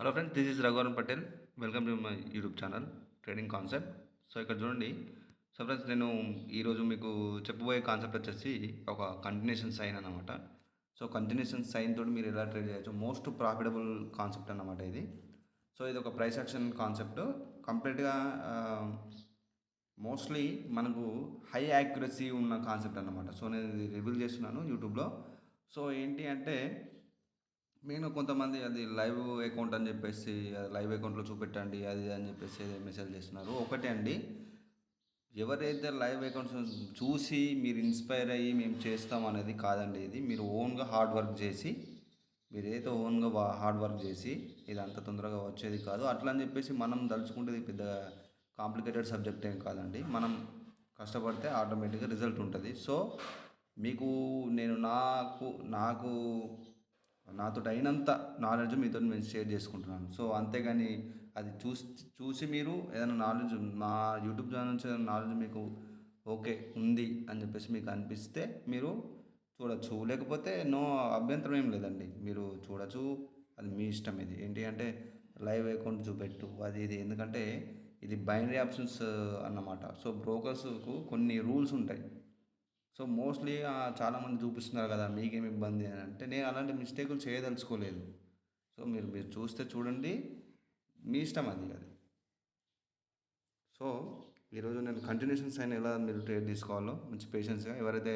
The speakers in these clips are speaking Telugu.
Hello friends, this is Raghuvaran Patel. Welcome to my YouTube channel trading concept. So ఇక్కడ చూడండి. సో ఫ్రెండ్స్, నేను ఈరోజు మీకు చెప్పబోయే కాన్సెప్ట్ వచ్చేసి ఒక కంటిన్యూషన్ సైన్ అన్నమాట. సో కంటిన్యూషన్ సైన్ తోటి మీరు ఎలా ట్రేడ్ చేయొచ్చు, మోస్ట్ ప్రాఫిటబుల్ కాన్సెప్ట్ అన్నమాట ఇది. సో ఇది ఒక ప్రైస్ యాక్షన్ కాన్సెప్ట్. కంప్లీట్గా మోస్ట్లీ మనకు హై యాక్యురసీ ఉన్న కాన్సెప్ట్ అన్నమాట. సో నేను ఇది రివీల్ చేస్తున్నాను యూట్యూబ్లో. సో ఏంటి అంటే, నేను కొంతమంది అది లైవ్ అకౌంట్ అని చెప్పేసి లైవ్ అకౌంట్లో చూపెట్టండి అది ఇది అని చెప్పేసి మెసేజ్ చేస్తున్నారు. ఒకటే అండి, ఎవరైతే లైవ్ అకౌంట్స్ చూసి మీరు ఇన్స్పైర్ అయ్యి మేము చేస్తాం అనేది కాదండి. ఇది మీరు ఓన్గా హార్డ్ వర్క్ చేసి, మీరు ఏదైతే ఓన్గా హార్డ్ వర్క్ చేసి ఇది అంత తొందరగా వచ్చేది కాదు. అట్లా అని చెప్పేసి మనం దలుచుకుంటే ఇది పెద్ద కాంప్లికేటెడ్ సబ్జెక్ట్ ఏం కాదండి. మనం కష్టపడితే ఆటోమేటిక్గా రిజల్ట్ ఉంటుంది. సో మీకు నేను నాకు నాతోటి అయినంత నాలెడ్జ్ మీతో నేను షేర్ చేసుకుంటున్నాను. సో అంతేగాని అది చూసి మీరు ఏదైనా నాలెడ్జ్ మా యూట్యూబ్ ఛానల్ నుంచి ఏదైనా నాలెడ్జ్ మీకు ఓకే ఉంది అని చెప్పేసి మీకు అనిపిస్తే మీరు చూడొచ్చు, లేకపోతే నో అభ్యంతరం ఏం లేదండి, మీరు చూడొచ్చు. అది మీ ఇష్టం. ఇది ఏంటి అంటే లైవ్ అకౌంట్ చూపెట్టు అది ఇది, ఎందుకంటే ఇది బైనరీ ఆప్షన్స్ అన్నమాట. సో బ్రోకర్స్కు కొన్ని రూల్స్ ఉంటాయి. సో మోస్ట్లీ చాలామంది చూపిస్తున్నారు కదా మీకేమి ఇబ్బంది అని అంటే, నేను అలాంటి మిస్టేకులు చేయదలుచుకోలేదు. సో మీరు మీరు చూస్తే చూడండి, మీ ఇష్టం అది. సో ఈరోజు నేను కంటిన్యూషన్ సైన్ ఎలా మీరు ట్రేడ్ తీసుకోవాలో మంచి పేషెన్స్గా ఎవరైతే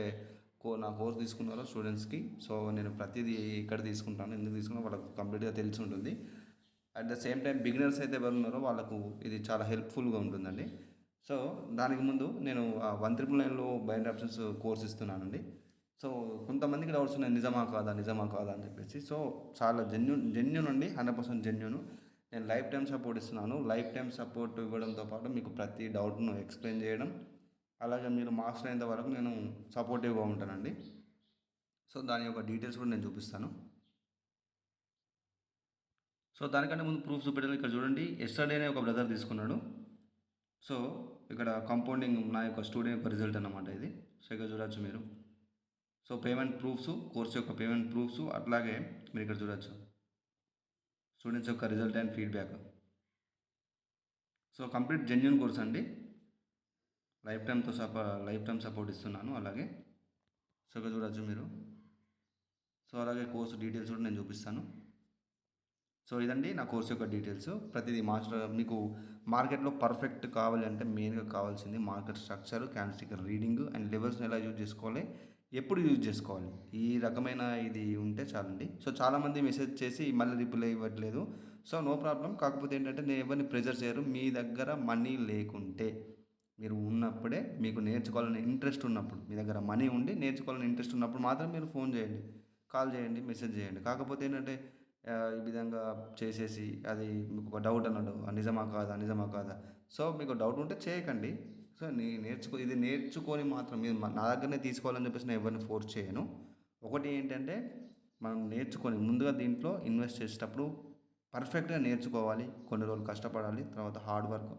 నా కోర్స్ తీసుకున్నారో స్టూడెంట్స్కి, సో నేను ప్రతిదీ ఇక్కడ తీసుకుంటాను, ఎందుకు తీసుకున్నా వాళ్ళకు కంప్లీట్గా తెలిసి ఉంటుంది. At the same time beginners అయితే ఎవరు ఉన్నారో వాళ్ళకు ఇది చాలా హెల్ప్ఫుల్గా ఉంటుందండి. సో దానికి ముందు నేను 1,999లో బైండ్ ఆప్షన్స్ కోర్స్ ఇస్తున్నానండి. సో కొంతమందికి డౌట్స్ ఉన్నాయి, నిజమా కాదా అని చెప్పేసి. సో చాలా జెన్యున్ అండి, 100% జెన్యున్. నేను లైఫ్ టైం సపోర్ట్ ఇస్తున్నాను. లైఫ్ టైం సపోర్ట్ ఇవ్వడంతో పాటు మీకు ప్రతి డౌట్ను ఎక్స్ప్లెయిన్ చేయడం, అలాగే మీరు మాస్టర్ అయ్యేంత వరకు నేను సపోర్టివ్గా ఉంటానండి. సో దాని యొక్క డీటెయిల్స్ కూడా నేను చూపిస్తాను. సో దానికంటే ముందు ప్రూఫ్ చూపెట్టాలి. ఇక్కడ చూడండి, ఎస్టర్డేనే ఒక బ్రదర్ తీసుకున్నాడు. సో ఇక్కడ కంపౌండింగ్ నా యొక్క స్టూడెంట్ యొక్క రిజల్ట్ అన్నమాట ఇది. సో ఇక్కడ చూడొచ్చు మీరు. సో పేమెంట్ ప్రూఫ్స్, కోర్స్ యొక్క పేమెంట్ ప్రూఫ్స్, అట్లాగే మీరు ఇక్కడ చూడొచ్చు స్టూడెంట్స్ యొక్క result and feedback. So complete genuine course అండి. లైఫ్ టైం సపోర్ట్ ఇస్తున్నాను. అలాగే సో ఇక్కడ చూడొచ్చు మీరు. సో అలాగే కోర్సు డీటెయిల్స్ కూడా నేను చూపిస్తాను. సో ఇదండి నా కోర్స్ యొక్క డీటెయిల్స్. ప్రతిదీ మాస్టర్ మీకు మార్కెట్లో పర్ఫెక్ట్ కావాలి అంటే మెయిన్గా కావాల్సింది market structure, candlestick reading and లెవెల్స్ని ఎలా యూజ్ చేసుకోవాలి, ఎప్పుడు యూజ్ చేసుకోవాలి, ఈ రకమైన ఇది ఉంటే చాలండి. సో చాలామంది మెసేజ్ చేసి మళ్ళీ రిప్లై ఇవ్వట్లేదు. So no problem. కాకపోతే ఏంటంటే నేను ఎవరిని ప్రెజర్ చేయరు. మీ దగ్గర మనీ లేకుంటే, మీరు ఉన్నప్పుడే, మీకు నేర్చుకోవాలని ఇంట్రెస్ట్ ఉన్నప్పుడు, మీ దగ్గర మనీ ఉండి నేర్చుకోవాలని ఇంట్రెస్ట్ ఉన్నప్పుడు మాత్రం మీరు ఫోన్ చేయండి, కాల్ చేయండి, మెసేజ్ చేయండి. కాకపోతే ఏంటంటే ఈ విధంగా చేసేసి అది మీకు ఒక డౌట్ అన్నాడు, నిజమా కాదా. సో మీకు డౌట్ ఉంటే చేయకండి. సో ఇది నేర్చుకొని మాత్రం మీరు నా దగ్గరనే తీసుకోవాలని చెప్పేసి నేను ఎవరిని ఫోర్స్ చేయను. ఒకటి ఏంటంటే, మనం నేర్చుకొని ముందుగా దీంట్లో ఇన్వెస్ట్ చేసేటప్పుడు పర్ఫెక్ట్గా నేర్చుకోవాలి, కొన్ని రోజులు కష్టపడాలి, తర్వాత హార్డ్ వర్క్,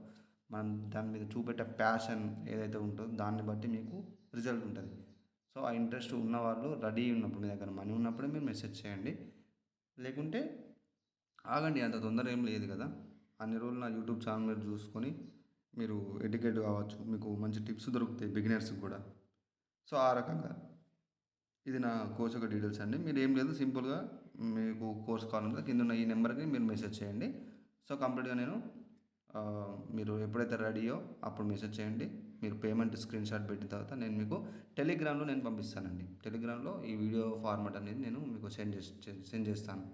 మనం దాని మీద చూపెట్టే ప్యాషన్ ఏదైతే ఉంటుందో దాన్ని బట్టి మీకు రిజల్ట్ ఉంటుంది. సో ఆ ఇంట్రెస్ట్ ఉన్నవాళ్ళు రెడీ ఉన్నప్పుడు, మీ దగ్గర మనీ ఉన్నప్పుడే మీరు మెసేజ్ చేయండి. లేకుంటే ఆగండి, అంత తొందర ఏం లేదు కదా. అన్ని రోజులు నా యూట్యూబ్ ఛానల్ మీరు చూసుకొని మీరు ఎడ్యుకేట్ కావచ్చు, మీకు మంచి టిప్స్ దొరుకుతాయి బిగినర్స్కి కూడా. సో ఆ రకంగా ఇది నా కోర్స్ యొక్క డీటెయిల్స్ అండి. మీరు ఏం లేదు, సింపుల్గా మీకు కోర్స్ కావాలంటే కింద ఉన్న ఈ నెంబర్కి మీరు మెసేజ్ చేయండి. సో కంప్లీట్గా నేను మీరు ఎప్పుడైతే రెడీయో అప్పుడు మెసేజ్ చేయండి. మీరు పేమెంట్ స్క్రీన్ షాట్ పెట్టిన తర్వాత నేను మీకు టెలిగ్రామ్లో నేను పంపిస్తానండి. టెలిగ్రామ్లో ఈ వీడియో ఫార్మాట్ అనేది నేను మీకు సెండ్ చేస్తాను.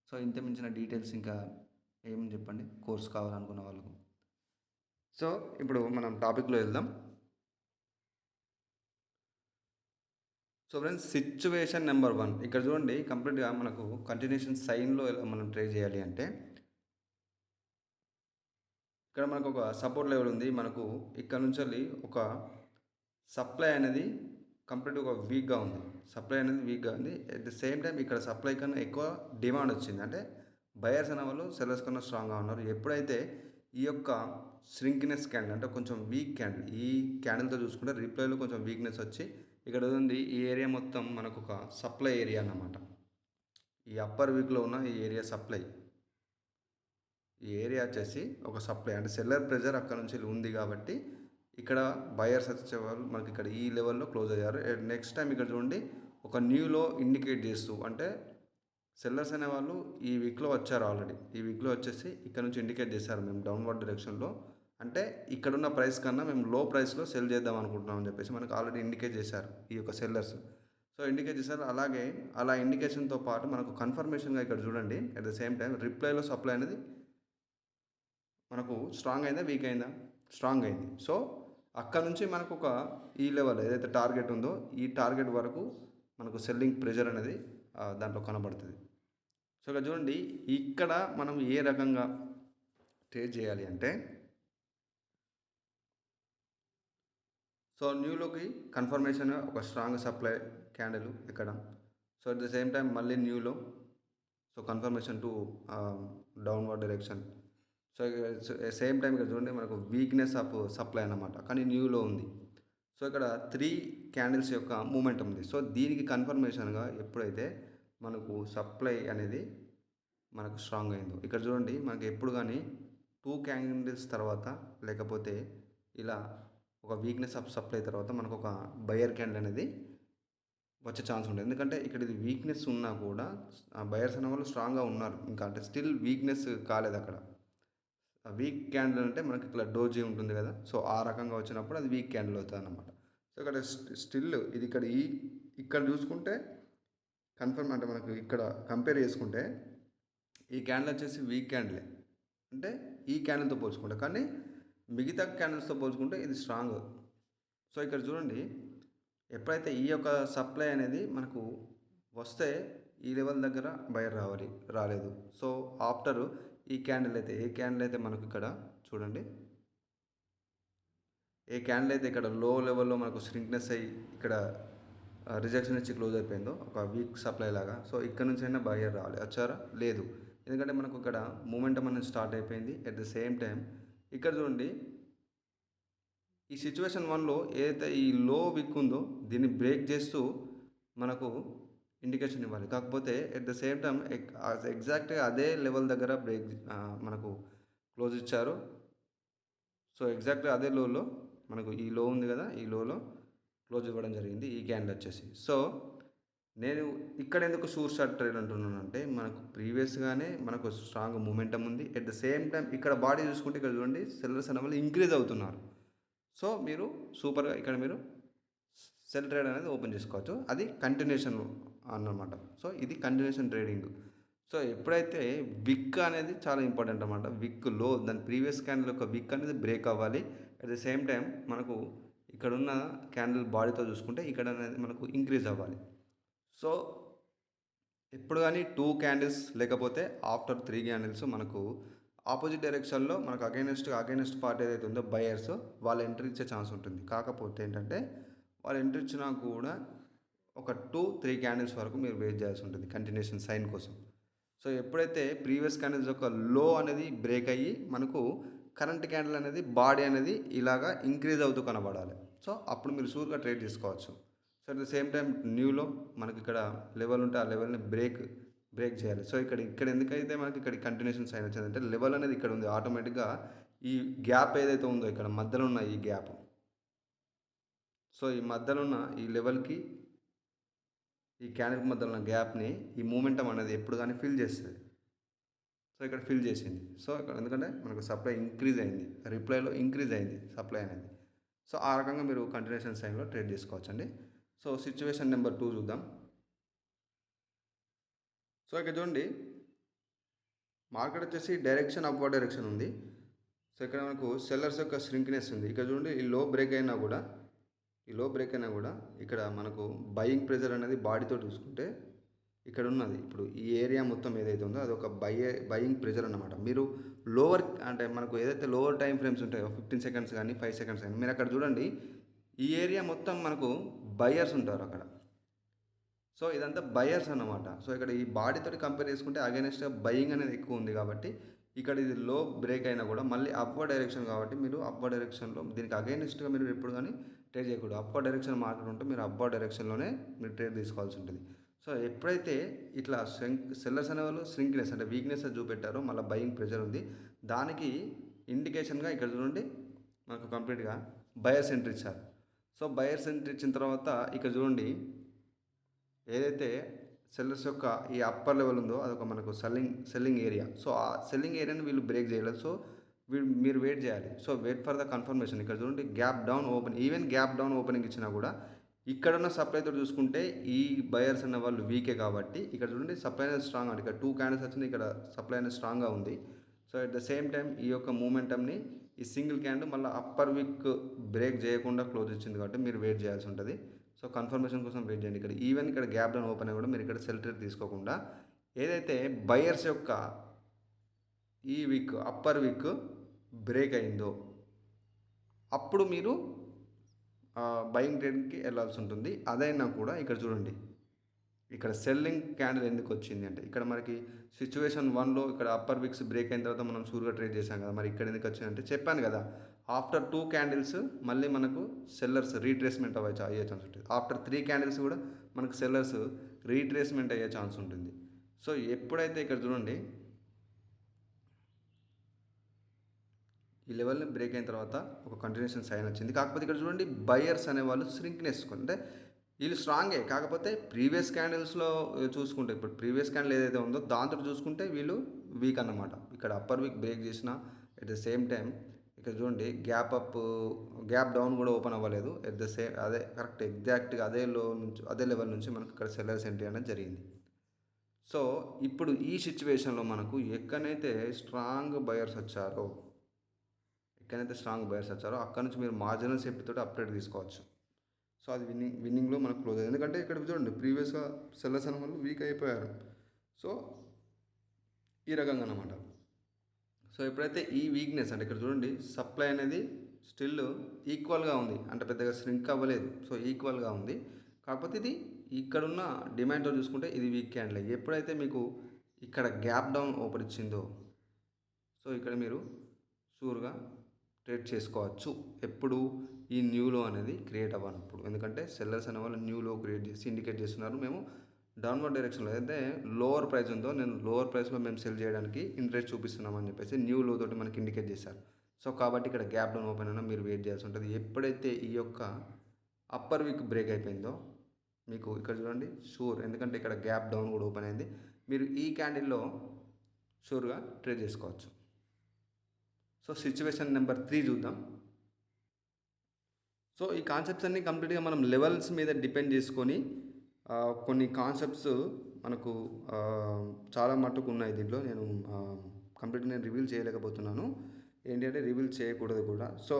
సో ఇంత మించిన డీటెయిల్స్ ఇంకా ఏమని చెప్పండి కోర్స్ కావాలనుకున్న వాళ్ళకు. సో ఇప్పుడు మనం టాపిక్లో వెళ్దాం. సో ఫ్రెండ్స్, సిచ్యువేషన్ నెంబర్ 1 ఇక్కడ చూడండి. కంప్లీట్గా మనకు కంటిన్యూషన్ సైన్లో మనం ట్రై చేయాలి అంటే, ఇక్కడ మనకు ఒక సపోర్ట్ లెవెల్ ఉంది. మనకు ఇక్కడ నుంచి వెళ్ళి ఒక సప్లై అనేది కంప్లీట్ ఒక వీక్గా ఉంది. అట్ ద సేమ్ టైం ఇక్కడ సప్లై కన్నా ఎక్కువ డిమాండ్ వచ్చింది. అంటే బయర్స్ అనే వాళ్ళు సెల్లర్స్ కన్నా స్ట్రాంగ్గా ఉన్నారు. ఎప్పుడైతే ఈ యొక్క శ్రింక్నెస్ క్యాండిల్, అంటే కొంచెం వీక్ క్యాండిల్, ఈ క్యాండిల్తో చూసుకుంటే రిప్లైలో కొంచెం వీక్నెస్ వచ్చి ఇక్కడ ఉంది. ఈ ఏరియా మొత్తం మనకు ఒక సప్లై ఏరియా అన్నమాట. ఈ అప్పర్ వీక్లో ఉన్న ఈ ఏరియా సప్లై. ఈ ఏరియా వచ్చేసి ఒక సప్లై అంటే సెల్లర్ ప్రెజర్ అక్కడ నుంచి ఉంది కాబట్టి ఇక్కడ బయర్స్ వచ్చే వాళ్ళు మనకి ఇక్కడ ఈ లెవెల్లో క్లోజ్ అయ్యారు. నెక్స్ట్ టైం ఇక్కడ చూడండి ఒక న్యూలో ఇండికేట్ చేస్తూ అంటే సెల్లర్స్ అనేవాళ్ళు ఈ వీక్లో వచ్చారు ఆల్రెడీ. ఈ వీక్లో వచ్చేసి ఇక్కడ నుంచి ఇండికేట్ చేశారు మేము డౌన్వర్డ్ డైరెక్షన్లో. అంటే ఇక్కడున్న ప్రైస్ కన్నా మేము లో ప్రైస్లో సెల్ చేద్దాం అనుకుంటున్నాం అని చెప్పేసి మనకు ఆల్రెడీ ఇండికేట్ చేశారు ఈ యొక్క సెల్లర్స్. సో ఇండికేట్ చేశారు. అలాగే అలా ఇండికేషన్తో పాటు మనకు కన్ఫర్మేషన్గా ఇక్కడ చూడండి అట్ ద సేమ్ టైం రిప్లైలో సప్లై అనేది మనకు స్ట్రాంగ్ అయిందా వీక్ అయిందా? స్ట్రాంగ్ అయింది. సో అక్కడ నుంచి మనకు ఒక ఈ లెవెల్ ఏదైతే టార్గెట్ ఉందో ఈ టార్గెట్ వరకు మనకు సెల్లింగ్ ప్రెజర్ అనేది దాంట్లో కనబడుతుంది. సో ఇక్కడ చూడండి ఇక్కడ మనం ఏ రకంగా ట్రేడ్ చేయాలి అంటే సో న్యూలోకి కన్ఫర్మేషన్ ఒక స్ట్రాంగ్ సప్లై క్యాండిల్ ఇక్కడ. So at the same time మళ్ళీ న్యూలో so confirmation to downward direction. So same time ఇక్కడ చూడండి మనకు వీక్నెస్ ఆఫ్ సప్లై అన్నమాట, కానీ న్యూలో ఉంది. సో ఇక్కడ 3 క్యాండిల్స్ యొక్క మూమెంట్ ఉంది. సో దీనికి కన్ఫర్మేషన్గా ఎప్పుడైతే మనకు సప్లై అనేది మనకు స్ట్రాంగ్ అయిందో ఇక్కడ చూడండి మనకి ఎప్పుడు కానీ 2 క్యాండిల్స్ తర్వాత లేకపోతే ఇలా ఒక వీక్నెస్ ఆఫ్ సప్లై తర్వాత మనకు ఒక బయర్ క్యాండిల్ అనేది వచ్చే ఛాన్స్ ఉంటుంది. ఎందుకంటే ఇక్కడ ఇది వీక్నెస్ ఉన్నా కూడా బయర్స్ అనే వాళ్ళు స్ట్రాంగ్గా ఉన్నారు, ఇంకా అంటే స్టిల్ వీక్నెస్ కాలేదు అక్కడ. వీక్ క్యాండిల్ అంటే మనకి ఇట్లా డోజీ ఉంటుంది కదా, సో ఆ రకంగా వచ్చినప్పుడు అది వీక్ క్యాండిల్ అవుతుంది అన్నమాట. సో ఇక్కడ స్టిల్ ఇది ఇక్కడ చూసుకుంటే కన్ఫర్మ్ అంటే మనకు ఇక్కడ కంపేర్ చేసుకుంటే ఈ క్యాండిల్ వచ్చేసి వీక్ క్యాండిలే అంటే ఈ క్యాండిల్తో పోల్చుకుంటే, కానీ మిగతా క్యాండిల్స్తో పోల్చుకుంటే ఇది స్ట్రాంగ్. సో ఇక్కడ చూడండి ఎప్పుడైతే ఈ యొక్క సప్లై అనేది మనకు వస్తే ఈ లెవెల్ దగ్గర బయర్ రాలేదు. సో ఆఫ్టర్ ఈ క్యాండిల్ అయితే ఏ క్యాండిల్ అయితే మనకు ఇక్కడ చూడండి ఏ క్యాండిల్ అయితే ఇక్కడ లో లెవెల్లో మనకు స్ట్రింక్నెస్ అయ్యి ఇక్కడ రిజెక్షన్ ఇచ్చి క్లోజ్ అయిపోయిందో ఒక వీక్ సప్లై లాగా, సో ఇక్కడ నుంచి అయినా బయర్ వచ్చారా? లేదు. ఎందుకంటే మనకు ఇక్కడ మూమెంటం అనేది స్టార్ట్ అయిపోయింది. అట్ ద సేమ్ టైం ఇక్కడ చూడండి ఈ సిచ్యువేషన్ 1లో ఏదైతే ఈ లో విక్ ఉందో దీన్ని బ్రేక్ చేస్తూ మనకు ఇండికేషన్ ఇవ్వాలి. కాకపోతే ఎట్ ద సేమ్ టైం ఎగ్జాక్ట్గా అదే లెవెల్ దగ్గర మనకు క్లోజ్ ఇచ్చారు. సో ఎగ్జాక్ట్గా అదే లోలో మనకు ఈ లో ఉంది కదా, ఈ లోలో క్లోజ్ ఇవ్వడం జరిగింది ఈ క్యాండిల్ వచ్చేసి. సో నేను ఇక్కడ ఎందుకు షూర్ షార్ట్ ట్రేడ్ అంటున్నాను అంటే మనకు ప్రీవియస్గానే మనకు స్ట్రాంగ్ మూమెంటం ఉంది. ఎట్ ద సేమ్ టైం ఇక్కడ బాడీ చూసుకుంటే ఇక్కడ చూడండి సెల్లర్స్ అనే వాళ్ళు ఇంక్రీజ్ అవుతున్నారు. సో మీరు సూపర్గా ఇక్కడ మీరు సెల్ ట్రేడ్ అనేది ఓపెన్ చేసుకోవచ్చు. అది కంటిన్యూషన్ అన్నమాట. సో ఇది కంటిన్యూషన్ ట్రేడింగ్. సో ఎప్పుడైతే విక్ అనేది చాలా ఇంపార్టెంట్ అన్నమాట. విక్ లో దాని ప్రీవియస్ క్యాండిల్ యొక్క విక్ అనేది బ్రేక్ అవ్వాలి. అట్ ద సేమ్ టైం మనకు ఇక్కడ ఉన్న క్యాండిల్ బాడీతో చూసుకుంటే ఇక్కడ అనేది మనకు ఇంక్రీజ్ అవ్వాలి. సో ఎప్పుడు కానీ 2 క్యాండిల్స్ లేకపోతే ఆఫ్టర్ 3 క్యాండిల్స్ మనకు ఆపోజిట్ డైరెక్షన్లో మనకు అగైనెస్ట్ పార్ట్ ఏదైతే ఉందో బయర్స్ వాళ్ళు ఎంట్రీ ఇచ్చే ఛాన్స్ ఉంటుంది. కాకపోతే ఏంటంటే వాళ్ళు ఎంట్రీ ఇచ్చినా కూడా ఒక 2-3 క్యాండిల్స్ వరకు మీరు వెయిట్ చేయాల్సి ఉంటుంది కంటిన్యూషన్ సైన్ కోసం. సో ఎప్పుడైతే ప్రీవియస్ క్యాండిల్స్ యొక్క లో అనేది బ్రేక్ అయ్యి మనకు కరెంట్ క్యాండిల్ అనేది బాడీ అనేది ఇలాగా ఇంక్రీజ్ అవుతూ కనబడాలి. సో అప్పుడు మీరు షూర్గా ట్రేడ్ చేసుకోవచ్చు. So at the same time న్యూలో మనకి ఇక్కడ లెవెల్ ఉంటే ఆ లెవెల్ని బ్రేక్ చేయాలి. సో ఇక్కడ ఎందుకైతే మనకి ఇక్కడ కంటిన్యూషన్ సైన్ వచ్చిందంటే లెవెల్ అనేది ఇక్కడ ఉంది. ఆటోమేటిక్గా ఈ గ్యాప్ ఏదైతే ఉందో ఇక్కడ మధ్యలో ఉన్న ఈ గ్యాప్, సో ఈ మధ్యలో ఉన్న ఈ లెవెల్కి ఈ క్యాండిల్ మధ్యలో ఉన్న గ్యాప్ని ఈ మూమెంటం అనేది ఎప్పుడు కానీ ఫిల్ చేస్తుంది. సో ఇక్కడ ఫిల్ చేసింది. సో ఇక్కడ ఎందుకంటే మనకు సప్లై ఇంక్రీజ్ అయింది, రిప్లైలో ఇంక్రీజ్ అయింది సప్లై అనేది. సో ఆ రకంగా మీరు కంటిన్యూషన్ సైన్లో ట్రేడ్ చేసుకోవచ్చు అండి. సో సిచ్యువేషన్ నెంబర్ 2 చూద్దాం. సో ఇక్కడ చూడండి మార్కెట్ వచ్చేసి డైరెక్షన్ అప్వర్డ్ డైరెక్షన్ ఉంది. సో ఇక్కడ మనకు సెల్లర్స్ యొక్క స్ట్రింక్నెస్ ఉంది. ఇక్కడ చూడండి ఈ లో బ్రేక్ అయినా కూడా ఇక్కడ మనకు బయింగ్ ప్రెజర్ అనేది బాడీతో చూసుకుంటే ఇక్కడ ఉన్నది. ఇప్పుడు ఈ ఏరియా మొత్తం ఏదైతే ఉందో అది ఒక బయింగ్ ప్రెజర్ అన్నమాట. మీరు లోవర్ అంటే మనకు ఏదైతే లోవర్ టైం ఫ్రేమ్స్ ఉంటాయో 15 సెకండ్స్ కానీ 5 సెకండ్స్ కానీ మీరు అక్కడ చూడండి ఈ ఏరియా మొత్తం మనకు బయర్స్ ఉంటారు అక్కడ. సో ఇదంతా బయర్స్ అన్నమాట. సో ఇక్కడ ఈ బాడీతో కంపేర్ చేసుకుంటే అగైనెస్ట్గా బయింగ్ అనేది ఎక్కువ ఉంది కాబట్టి ఇక్కడ ఇది లో బ్రేక్ అయినా కూడా మళ్ళీ అప్వర్డ్ డైరెక్షన్ కాబట్టి మీరు అప్వర్డ్ డైరెక్షన్లో దీనికి అగైనెస్ట్గా మీరు ఎప్పుడు కానీ ట్రేడ్ చేయకూడదు. అప్వర్డ్ డైరెక్షన్ మార్కెట్ ఉంటే మీరు అప్వర్డ్ డైరెక్షన్లోనే మీరు ట్రేడ్ తీసుకోవాల్సి ఉంటుంది. సో సో ఎప్పుడైతే ఇట్లా సెల్లర్స్ అనేవాళ్ళు శ్రింక్నెస్ అంటే వీక్నెస్ చూపెట్టారో మళ్ళీ బయింగ్ ప్రెజర్ ఉంది, దానికి ఇండికేషన్గా ఇక్కడ చూడండి మనకు కంప్లీట్గా బయర్స్ ఎంట్రీ ఇచ్చారు. సో బయర్స్ ఎంట్రీ ఇచ్చిన తర్వాత ఇక్కడ చూడండి ఏదైతే సెల్లర్స్ యొక్క ఈ అప్పర్ లెవెల్ ఉందో అదొక మనకు సెల్లింగ్ ఏరియా. సో ఆ సెల్లింగ్ ఏరియాని వీళ్ళు బ్రేక్ చేయలేదు. సో మీరు వెయిట్ చేయాలి. So wait for the confirmation. ఇక్కడ చూడండి gap down open, even gap down opening ఇచ్చినా కూడా ఇక్కడున్న సప్లైతో చూసుకుంటే ఈ బయర్స్ అన్న వాళ్ళు వీకే కాబట్టి ఇక్కడ చూడండి సప్లై అనేది స్ట్రాంగ్ అండి. ఇక్కడ 2 క్యాండిల్స్ వచ్చింది, ఇక్కడ సప్లై అనేది స్ట్రాంగ్గా ఉంది. So at the same time ఈ యొక్క మూమెంటమ్ని ఈ సింగిల్ క్యాండిల్ మళ్ళీ అప్పర్ వీక్ బ్రేక్ చేయకుండా క్లోజ్ ఇచ్చింది కాబట్టి మీరు వెయిట్ చేయాల్సి ఉంటుంది. సో కన్ఫర్మేషన్ కోసం వెయిట్ చేయండి. ఇక్కడ ఈవెన్ ఇక్కడ గ్యాప్ డౌన్ ఓపెన్ అయ్యి కూడా మీరు ఇక్కడ సెల్ ట్రేడ్ తీసుకోకుండా ఏదైతే బయర్స్ యొక్క ఈ వీక్ అప్పర్ వీక్ బ్రేక్ అయిందో అప్పుడు మీరు బయింగ్ ట్రేడ్కి వెళ్ళాల్సి ఉంటుంది. అదైనా కూడా ఇక్కడ చూడండి ఇక్కడ సెల్లింగ్ క్యాండిల్ ఎందుకు వచ్చింది అంటే ఇక్కడ మనకి సిచ్యువేషన్ 1లో ఇక్కడ అప్పర్ విక్స్ బ్రేక్ అయిన తర్వాత మనం షూర్గా ట్రేడ్ చేసాం కదా, మరి ఇక్కడ ఎందుకు వచ్చిందంటే చెప్పాను కదా ఆఫ్టర్ 2 క్యాండిల్స్ మళ్ళీ మనకు సెల్లర్స్ రీట్రేస్మెంట్ అయ్యే ఛాన్స్ ఉంటుంది. ఆఫ్టర్ 3 క్యాండిల్స్ కూడా మనకు సెల్లర్స్ రీట్రేస్మెంట్ అయ్యే ఛాన్స్ ఉంటుంది. సో ఎప్పుడైతే ఇక్కడ చూడండి ఈ లెవెల్ని బ్రేక్ అయిన తర్వాత ఒక కంటిన్యూషన్ సైన్ వచ్చింది. కాకపోతే ఇక్కడ చూడండి బయర్స్ అనేవాళ్ళు శ్రింక్నెస్ అంటే వీళ్ళు స్ట్రాంగే, కాకపోతే ప్రీవియస్ క్యాండిల్స్లో చూసుకుంటే ఇప్పుడు ప్రీవియస్ క్యాండిల్ ఏదైతే ఉందో దాంతో చూసుకుంటే వీళ్ళు వీక్ అన్నమాట. ఇక్కడ అప్పర్ వీక్ బ్రేక్ చేసిన ఎట్ ద సేమ్ టైం ఇక్కడ చూడండి గ్యాప్ డౌన్ కూడా ఓపెన్ అవ్వలేదు. ఎట్ ద సేమ్ అదే కరెక్ట్ ఎగ్జాక్ట్గా అదే లెవెల్ నుంచి మనకు ఇక్కడ సెల్లర్స్ ఎంట్రీ అనేది జరిగింది. సో ఇప్పుడు ఈ సిచ్యువేషన్లో మనకు ఎక్కడైతే స్ట్రాంగ్ బయర్స్ వచ్చారో అక్కడ నుంచి మీరు మార్జినల్ సేఫ్టీ తోటి అప్డేట్ తీసుకోవచ్చు. సో అది విన్నింగ్లో మనకు క్లోజ్ అయ్యింది. ఎందుకంటే ఇక్కడ చూడండి ప్రీవియస్గా సెల్లర్స్ అనే వాళ్ళు వీక్ అయిపోయారు. సో ఈ రకంగా అన్నమాట. సో ఎప్పుడైతే ఈ వీక్నెస్ అంటే ఇక్కడ చూడండి సప్లై అనేది స్టిల్ ఈక్వల్గా ఉంది, అంటే పెద్దగా శ్రింక్ అవ్వలేదు. సో ఈక్వల్గా ఉంది, కాకపోతే ఇది ఇక్కడున్న డిమాండ్తో చూసుకుంటే ఇది వీక్ క్యాండిల్. ఎప్పుడైతే మీకు ఇక్కడ గ్యాప్ డౌన్ ఓపెన్ ఇచ్చిందో సో ఇక్కడ మీరు షూర్గా ట్రేడ్ చేసుకోవచ్చు. ఎప్పుడు ఈ న్యూ లో అనేది క్రియేట్ అవ్వనప్పుడు, ఎందుకంటే సెల్లర్స్ అనే వాళ్ళు న్యూ లో క్రియేట్ చేసి ఇండికేట్ చేస్తున్నారు మేము డౌన్వర్డ్ డైరెక్షన్లో అయితే లోవర్ ప్రైస్ ఉందో నేను లోవర్ ప్రైస్లో మేము సెల్ చేయడానికి ఇంట్రెస్ట్ చూపిస్తున్నామని చెప్పేసి న్యూ లో తోటి మనకి ఇండికేట్ చేశారు. సో కాబట్టి ఇక్కడ గ్యాప్ డౌన్ ఓపెన్ అయినా మీరు వెయిట్ చేయాల్సి ఉంటుంది. ఎప్పుడైతే ఈ యొక్క అప్పర్ వీక్ బ్రేక్ అయిపోయిందో మీకు ఇక్కడ చూడండి షూర్, ఎందుకంటే ఇక్కడ గ్యాప్ డౌన్ కూడా ఓపెన్ అయింది, మీరు ఈ క్యాండిల్లో షూర్గా ట్రేడ్ చేసుకోవచ్చు. సో సిచ్యువేషన్ నెంబర్ 3 చూద్దాం. సో ఈ కాన్సెప్ట్స్ అన్నీ కంప్లీట్గా మనం లెవెల్స్ మీద డిపెండ్ చేసుకొని కొన్ని కాన్సెప్ట్స్ మనకు చాలా మట్టుకు ఉన్నాయి దీంట్లో. నేను కంప్లీట్గా రివీల్ చేయలేకపోతున్నాను, ఏంటంటే రివీల్ చేయకూడదు కూడా. సో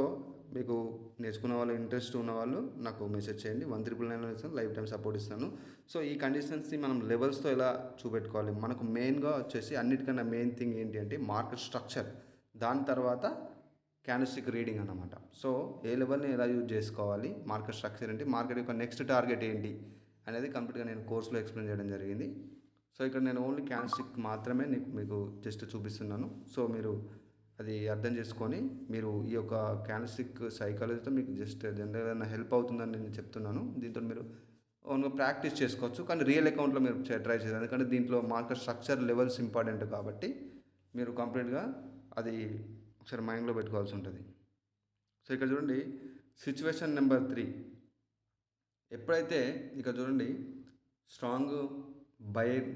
మీకు నేర్చుకున్న వాళ్ళు ఇంట్రెస్ట్ ఉన్న వాళ్ళు నాకు మెసేజ్ చేయండి. 1399 ఇస్తాను, లైఫ్ టైం సపోర్ట్ ఇస్తాను. సో ఈ కండిషన్స్ని మనం లెవెల్స్తో ఎలా చూపెట్టుకోవాలి, మనకు మెయిన్గా వచ్చేసి అన్నిటికన్నా మెయిన్ థింగ్ ఏంటి అంటే మార్కెట్ స్ట్రక్చర్, దాని తర్వాత క్యాండిల్స్టిక్ రీడింగ్ అన్నమాట. సో ఏ లెవెల్ని ఎలా యూజ్ చేసుకోవాలి, మార్కెట్ స్ట్రక్చర్ ఏంటి, మార్కెట్ యొక్క నెక్స్ట్ టార్గెట్ ఏంటి అనేది కంప్లీట్గా నేను కోర్సులో ఎక్స్ప్లెయిన్ చేయడం జరిగింది. సో ఇక్కడ నేను ఓన్లీ క్యాండిల్స్టిక్ మాత్రమే మీకు జస్ట్ చూపిస్తున్నాను. సో మీరు అది అర్థం చేసుకొని మీరు ఈ యొక్క క్యాండిల్స్టిక్ సైకాలజీతో మీకు జస్ట్ జనరల్గా ఏదైనా హెల్ప్ అవుతుందని నేను చెప్తున్నాను. దీంతో మీరు ఓన్గా ప్రాక్టీస్ చేసుకోవచ్చు, కానీ రియల్ అకౌంట్లో మీరు ట్రై చేయాలి. ఎందుకంటే దీంట్లో మార్కెట్ స్ట్రక్చర్ లెవెల్స్ ఇంపార్టెంట్ కాబట్టి మీరు కంప్లీట్గా అది ఒకసారి మైండ్లో పెట్టుకోవాల్సి ఉంటుంది. సో ఇక్కడ చూడండి సిచ్యువేషన్ నెంబర్ 3. ఎప్పుడైతే ఇక్కడ చూడండి స్ట్రాంగ్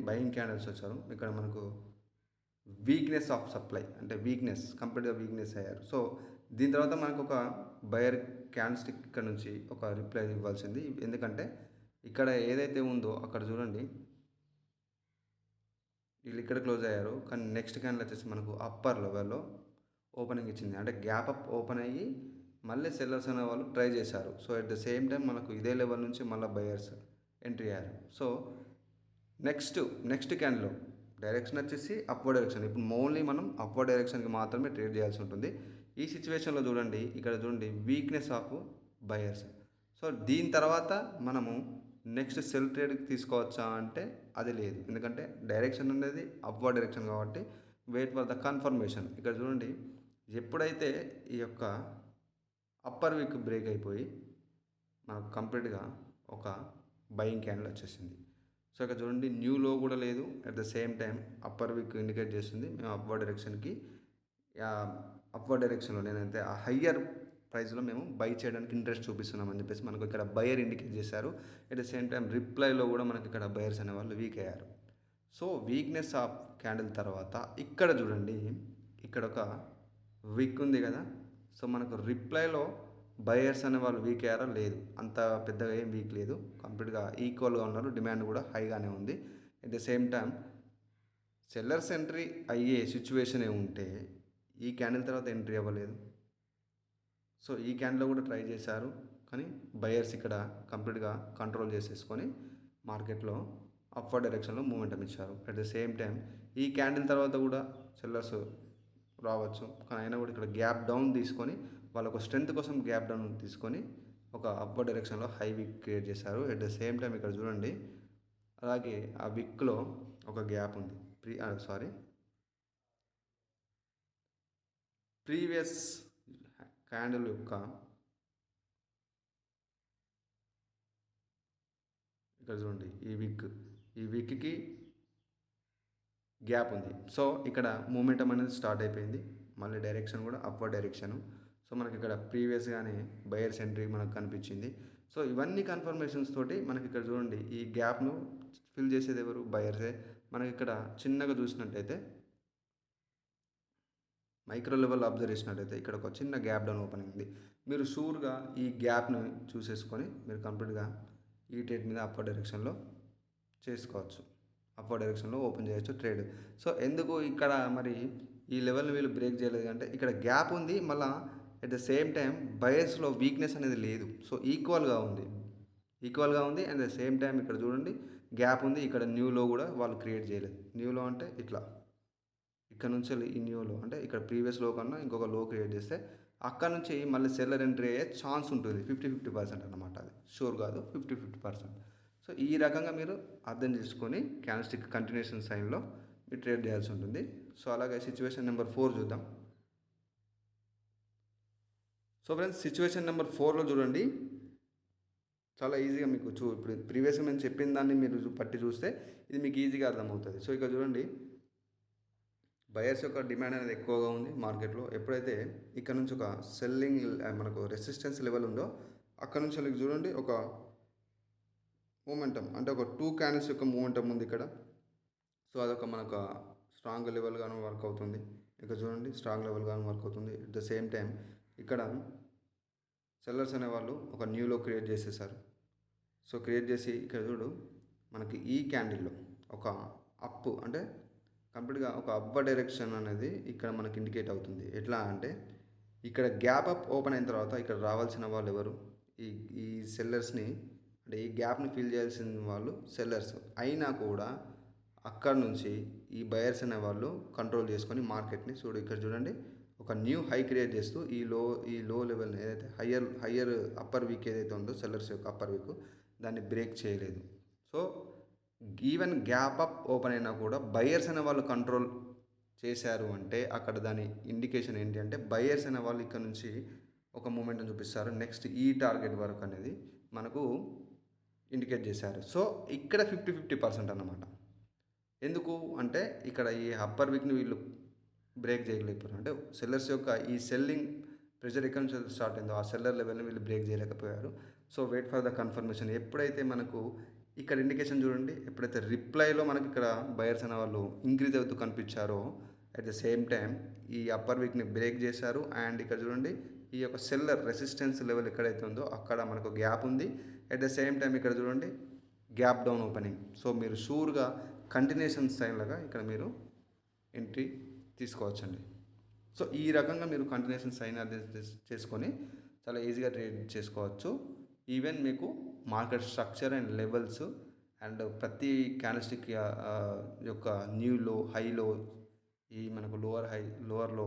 బయింగ్ క్యాండిల్స్ వచ్చారు, ఇక్కడ మనకు వీక్నెస్ ఆఫ్ సప్లై అంటే కంప్లీట్గా వీక్నెస్ అయ్యారు. సో దీని తర్వాత మనకు ఒక బయర్ క్యాండిల్స్టిక్ ఇక్కడ నుంచి ఒక రిప్లై ఇవ్వాల్సింది, ఎందుకంటే ఇక్కడ ఏదైతే ఉందో అక్కడ చూడండి వీళ్ళు ఇక్కడ క్లోజ్ అయ్యారు, కానీ నెక్స్ట్ క్యాండిల్ వచ్చేసి మనకు అప్పర్ లెవెల్లో ఓపెనింగ్ ఇచ్చింది, అంటే గ్యాప్ అప్ ఓపెన్ అయ్యి మళ్ళీ సెల్లర్స్ అనే వాళ్ళు ట్రై చేశారు. So at the same time మనకు ఇదే లెవెల్ నుంచి మళ్ళీ బయర్స్ ఎంట్రీ అయ్యారు. సో నెక్స్ట్ క్యాండిల్లో డైరెక్షన్ వచ్చేసి అప్వర్డ్ డైరెక్షన్. ఇప్పుడు ఓన్లీ మనం అప్వర్డ్ డైరెక్షన్కి మాత్రమే ట్రేడ్ చేయాల్సి ఉంటుంది. ఈ సిచ్యువేషన్లో చూడండి ఇక్కడ చూడండి వీక్నెస్ ఆఫ్ బయర్స్. సో దీని తర్వాత మనము నెక్స్ట్ సెల్ ట్రేడ్కి తీసుకోవచ్చా అంటే అది లేదు, ఎందుకంటే డైరెక్షన్ అనేది అప్వర్డ్ డైరెక్షన్ కాబట్టి వెయిట్ ఫర్ ద కన్ఫర్మేషన్. ఇక్కడ చూడండి ఎప్పుడైతే ఈ యొక్క అప్పర్ వీక్ బ్రేక్ అయిపోయి మనకు కంప్లీట్గా ఒక బయింగ్ క్యాండిల్ వచ్చేసింది. సో ఇక్కడ చూడండి న్యూ లో కూడా లేదు. At the same time upper week indicate చేస్తుంది. మేము అప్వర్డ్ డైరెక్షన్కి అప్వర్డ్ డైరెక్షన్లో నేనైతే ఆ హయ్యర్ ప్రైస్లో మేము బై చేయడానికి ఇంట్రెస్ట్ చూపిస్తున్నామని చెప్పేసి మనకు ఇక్కడ బయర్ ఇండికేట్ చేశారు. అట్ ద సేమ్ టైం రిప్లైలో కూడా మనకి ఇక్కడ బయర్స్ అనే వాళ్ళు వీక్ అయ్యారు. సో వీక్నెస్ ఆఫ్ క్యాండిల్ తర్వాత ఇక్కడ చూడండి, ఇక్కడ ఒక వీక్ ఉంది కదా. సో మనకు రిప్లైలో బయర్స్ అనే వాళ్ళు వీక్ అయ్యారా? లేదు, అంత పెద్దగా ఏం వీక్ లేదు, కంప్లీట్గా ఈక్వల్గా ఉన్నారు. డిమాండ్ కూడా హైగానే ఉంది. At the same time sellers entry అయ్యే సిచ్యువేషన్ ఉంటే ఈ క్యాండిల్ తర్వాత ఎంట్రీ అవ్వలేదు. సో ఈ క్యాండిల్ కూడా ట్రై చేశారు, కానీ బయర్స్ ఇక్కడ కంప్లీట్గా కంట్రోల్ చేసేసుకొని మార్కెట్లో అప్వర్డ్ డైరెక్షన్లో మూమెంటం ఇచ్చారు. అట్ ద సేమ్ టైం ఈ క్యాండిల్ తర్వాత కూడా సెల్లర్స్ రావచ్చు, కానీ అయినా కూడా ఇక్కడ గ్యాప్ డౌన్ తీసుకొని వాళ్ళ ఒక స్ట్రెంత్ కోసం గ్యాప్ డౌన్ తీసుకొని ఒక అప్వర్డ్ డైరెక్షన్లో హై విక్ క్రియేట్ చేశారు. అట్ ద సేమ్ టైం ఇక్కడ చూడండి, అలాగే ఆ విక్లో ఒక గ్యాప్ ఉంది. ప్రీవియస్ క్యాండిల్ యొక్క ఇక్కడ చూడండి ఈ వీక్కి గ్యాప్ ఉంది. సో ఇక్కడ మూమెంటం అనేది స్టార్ట్ అయిపోయింది. మళ్ళీ డైరెక్షన్ కూడా అప్వర్డ్ డైరెక్షన్. సో మనకి ఇక్కడ ప్రీవియస్గానే బయర్స్ ఎంట్రీ మనకు కనిపించింది. సో ఇవన్నీ కన్ఫర్మేషన్స్ తోటి మనకి ఇక్కడ చూడండి ఈ గ్యాప్ను ఫిల్ చేసేది ఎవరు? బయర్సే. మనకి ఇక్కడ చిన్నగా చూసినట్టయితే మైక్రో లెవెల్ అబ్జర్వ్ చేసినట్టయితే ఇక్కడ ఒక చిన్న గ్యాప్ డౌన్ ఓపెన్ అయింది. మీరు షూర్గా ఈ గ్యాప్ను చూసేసుకొని మీరు కంప్లీట్గా ఈ ట్రేడ్ మీద అప్వర్డ్ డైరెక్షన్లో చేసుకోవచ్చు, అప్వర్డ్ డైరెక్షన్లో ఓపెన్ చేయొచ్చు ట్రేడ్. సో ఎందుకు ఇక్కడ మరి ఈ లెవెల్ని వీళ్ళు బ్రేక్ చేయలేదు అంటే ఇక్కడ గ్యాప్ ఉంది, మళ్ళీ అట్ ద సేమ్ టైం బయర్స్లో వీక్నెస్ అనేది లేదు. సో ఈక్వల్గా ఉంది. అండ్ ద సేమ్ టైం ఇక్కడ చూడండి గ్యాప్ ఉంది. ఇక్కడ న్యూలో కూడా వాళ్ళు క్రియేట్ చేయలేదు. న్యూలో అంటే ఇట్లా ఇక్కడ నుంచి ఈ న్యూలో అంటే ఇక్కడ ప్రీవియస్ లో కన్నా ఇంకొక లో క్రియేట్ చేస్తే అక్కడ నుంచి మళ్ళీ సెల్లర్ ఎంట్రీ అయ్యే ఛాన్స్ ఉంటుంది. 50% అన్నమాట. అది షూర్ కాదు, 50%. సో ఈ రకంగా మీరు అర్థం చేసుకొని క్యాండిల్స్టిక్ కంటిన్యూషన్ సైన్లో మీరు ట్రేడ్ చేయాల్సి ఉంటుంది. సో అలాగే సిచ్యువేషన్ నెంబర్ 4 చూద్దాం. సో ఫ్రెండ్స్, సిచ్యువేషన్ నెంబర్ 4లో చూడండి, చాలా ఈజీగా మీకు ఇప్పుడు ప్రీవియస్గా నేను చెప్పిన దాన్ని మీరు పట్టి చూస్తే ఇది మీకు ఈజీగా అర్థమవుతుంది. సో ఇక్కడ చూడండి, బయర్స్ యొక్క డిమాండ్ అనేది ఎక్కువగా ఉంది మార్కెట్లో. ఎప్పుడైతే ఇక్కడ నుంచి ఒక సెల్లింగ్ మనకు రెసిస్టెన్స్ లెవెల్ ఉందో అక్కడ నుంచి వెళ్ళి చూడండి ఒక మూమెంటం అంటే ఒక 2 క్యాండిల్స్ యొక్క మూమెంటం ఉంది ఇక్కడ. సో అదొక మనకు స్ట్రాంగ్ లెవెల్గాను వర్క్ అవుతుంది. ఇక్కడ చూడండి స్ట్రాంగ్ లెవెల్గాను వర్క్ అవుతుంది. అట్ ద సేమ్ టైం ఇక్కడ సెల్లర్స్ అనేవాళ్ళు ఒక న్యూలో క్రియేట్ చేసేసారు. సో క్రియేట్ చేసి ఇక్కడ చూడు మనకి ఈ క్యాండిల్లో ఒక అప్ అంటే కంప్లీట్గా ఒక అప్వర్డ్ డైరెక్షన్ అనేది ఇక్కడ మనకి ఇండికేట్ అవుతుంది. ఎట్లా అంటే ఇక్కడ గ్యాప్ అప్ ఓపెన్ అయిన తర్వాత ఇక్కడ రావాల్సిన వాళ్ళు ఎవరు? ఈ సెల్లర్స్ని అంటే ఈ గ్యాప్ని ఫిల్ చేయాల్సిన వాళ్ళు సెల్లర్స్ అయినా కూడా అక్కడ నుంచి ఈ బయర్స్ అనే వాళ్ళు కంట్రోల్ చేసుకొని మార్కెట్ని ఇక్కడ చూడండి ఒక న్యూ హై క్రియేట్ చేస్తూ ఈ లో లెవెల్ని ఏదైతే హయ్యర్ అప్పర్ వీక్ ఏదైతే ఉందో సెల్లర్స్ యొక్క అప్పర్ వీక్ దాన్ని బ్రేక్ చేయలేదు. So even gap up open అయినా కూడా బయర్స్ అనే వాళ్ళు కంట్రోల్ చేశారు అంటే అక్కడ దాని ఇండికేషన్ ఏంటి అంటే బయర్స్ అనే వాళ్ళు ఇక్కడ నుంచి ఒక మూమెంట్ని చూపిస్తారు. నెక్స్ట్ ఈ టార్గెట్ వరకు అనేది మనకు ఇండికేట్ చేశారు. సో ఇక్కడ 50% అన్నమాట. ఎందుకు అంటే ఇక్కడ ఈ అప్పర్ వీక్ని వీళ్ళు బ్రేక్ చేయలేకపోయారు. అంటే సెల్లర్స్ యొక్క ఈ సెల్లింగ్ ప్రెషర్ ఎక్కడి నుంచి స్టార్ట్ అయిందో ఆ సెల్లర్ లెవెల్ని వీళ్ళు బ్రేక్ చేయలేకపోయారు. So wait for the confirmation. ఎప్పుడైతే మనకు ఇక్కడ ఇండికేషన్ చూడండి, ఎప్పుడైతే రిప్లైలో మనకి ఇక్కడ బయర్స్ అనే వాళ్ళు ఇంక్రీజ్ అవుతూ కనిపించారో అట్ ద సేమ్ టైం ఈ అప్పర్ వీక్ని బ్రేక్ చేశారు. అండ్ ఇక్కడ చూడండి ఈ యొక్క సెల్లర్ రెసిస్టెన్స్ లెవెల్ ఎక్కడైతే ఉందో అక్కడ మనకు గ్యాప్ ఉంది. అట్ ద సేమ్ టైం ఇక్కడ చూడండి గ్యాప్ డౌన్ ఓపెనింగ్. సో మీరు షూర్గా కంటిన్యూషన్ సైన్ లాగా ఇక్కడ మీరు ఎంట్రీ తీసుకోవచ్చండి. సో ఈ రకంగా మీరు కంటిన్యూషన్ సైన్ చేసుకొని చాలా ఈజీగా ట్రేడ్ చేసుకోవచ్చు. ఈవెన్ మీకు market structure and levels and ప్రతి క్యాండిల్స్టిక్ యొక్క న్యూ లో హై లో ఈ మనకు లోవర్ లో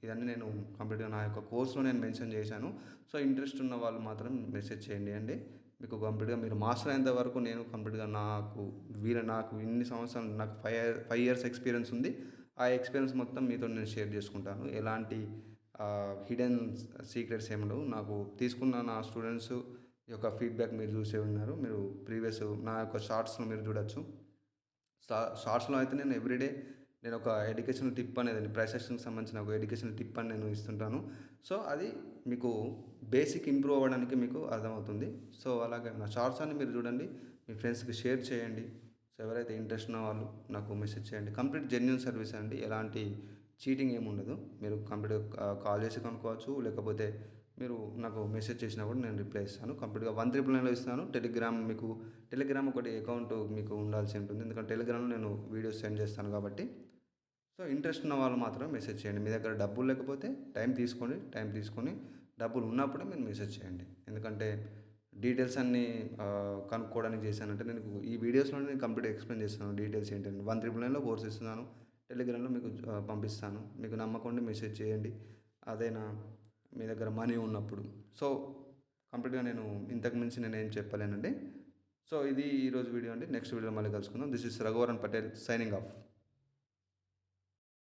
ఇవన్నీ నేను కంప్లీట్గా నా యొక్క కోర్సులో నేను మెన్షన్ చేశాను. సో ఇంట్రెస్ట్ ఉన్న వాళ్ళు మాత్రం మెసేజ్ చేయండి అండి. మీకు కంప్లీట్గా మీరు మాస్టర్ అయ్యేంత వరకు నేను కంప్లీట్గా నాకు ఇన్ని సంవత్సరాలు నాకు 5 years ఎక్స్పీరియన్స్ ఉంది. ఆ ఎక్స్పీరియన్స్ మొత్తం మీతో నేను షేర్ చేసుకుంటాను. ఎలాంటి హిడెన్ సీక్రెట్స్ ఏమి ఉండవు. నాకు తీసుకున్న నా స్టూడెంట్స్ ఈ యొక్క ఫీడ్బ్యాక్ మీరు చూసే ఉన్నారు. మీరు ప్రీవియస్ నా యొక్క షార్ట్స్‌లో మీరు చూడొచ్చు. షార్ట్స్‌లో అయితే నేను ఎవ్రీడే నేను ఒక ఎడ్యుకేషనల్ టిప్ అనేది ప్రైస్ యాక్షన్‌కి సంబంధించిన ఒక ఎడ్యుకేషనల్ టిప్ అని నేను ఇస్తుంటాను. సో, అది మీకు బేసిక్ ఇంప్రూవ్ అవ్వడానికి మీకు అర్థమవుతుంది. సో, అలాగే నా షార్ట్స్ అన్ని మీరు చూడండి. మీ ఫ్రెండ్స్‌కి షేర్ చేయండి. సో, ఎవరైతే ఇంట్రెస్ట్ ఉన్న వాళ్ళు నాకు మెసేజ్ చేయండి. కంప్లీట్ జెన్యూన్ సర్వీస్ అండి. ఎలాంటి చీటింగ్ ఏమి ఉండదు. మీరు కంప్లీట్‌గా కాల్ చేసి కనుక్కోవచ్చు. లేకపోతే మీరు నాకు మెసేజ్ చేసినా కూడా నేను రిప్లై ఇస్తాను. కంప్లీట్‌గా 1999లో ఇస్తున్నాను. టెలిగ్రామ్ ఒకటి అకౌంట్ మీకు ఉండాల్సి ఉంటుంది. ఎందుకంటే టెలిగ్రామ్‌లో నేను వీడియోస్ సెండ్ చేస్తాను కాబట్టి. సో, ఇంట్రెస్ట్ ఉన్న వాళ్ళు మాత్రమే మెసేజ్ చేయండి. మీ దగ్గర డబ్బులు లేకపోతే టైం తీసుకొని డబ్బులు ఉన్నప్పుడే మీరు మెసేజ్ చేయండి. ఎందుకంటే డీటెయిల్స్ అన్నీ కనుక్కోవడానికి చేశానంటే నేను ఈ వీడియోస్‌లోనే నేను కంప్లీట్‌గా ఎక్స్‌ప్లెయిన్ చేస్తున్నాను. డీటెయిల్స్ ఏంటని 1999లో కోర్స్ ఇస్తున్నాను. టెలిగ్రామ్‌లో మీకు పంపిస్తాను. మీకు నమ్మకం ఉంటే మెసేజ్ చేయండి. అదేనా మీ దగ్గర మనీ ఉన్నప్పుడు. సో, కంప్లీట్‌గా నేను ఇంతకు మించి నేనేం చెప్పలేనండి. సో, ఇది ఈరోజు వీడియో అండి. నెక్స్ట్ వీడియోలో మళ్ళీ కలుసుకుందాం. This is Raghuvaran Patel signing off.